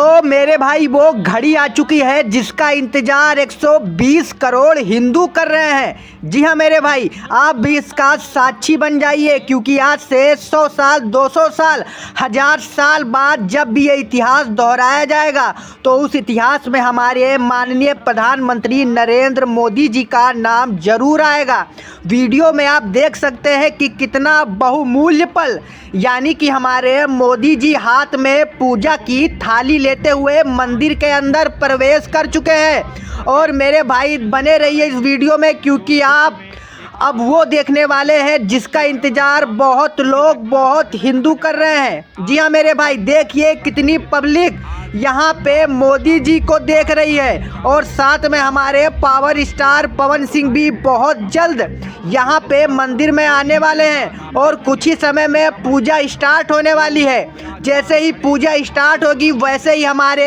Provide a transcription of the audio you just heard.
तो मेरे भाई वो घड़ी आ चुकी है जिसका इंतजार 120 करोड़ हिंदू कर रहे हैं। जी हाँ मेरे भाई, आप भी इसका साक्षी बन जाइए, क्योंकि आज से 100 साल 200 साल 1000 साल बाद जब भी ये इतिहास दोहराया जाएगा तो उस इतिहास में हमारे माननीय प्रधानमंत्री नरेंद्र मोदी जी का नाम जरूर आएगा। वीडियो में आप देख सकते हैं कि कितना बहुमूल्य पल, यानी कि हमारे मोदी जी हाथ में पूजा की थाली लेते हुए मंदिर के अंदर प्रवेश कर चुके हैं। और मेरे भाई बने रहिए इस वीडियो में, क्योंकि आप अब वो देखने वाले हैं जिसका इंतजार बहुत लोग, बहुत हिंदू कर रहे हैं। जी हाँ मेरे भाई, देखिए कितनी पब्लिक यहाँ पे मोदी जी को देख रही है। और साथ में हमारे पावर स्टार पवन सिंह भी बहुत जल्द यहाँ पे मंदिर में आने वाले हैं और कुछ ही समय में पूजा स्टार्ट होने वाली है। जैसे ही पूजा स्टार्ट होगी वैसे ही हमारे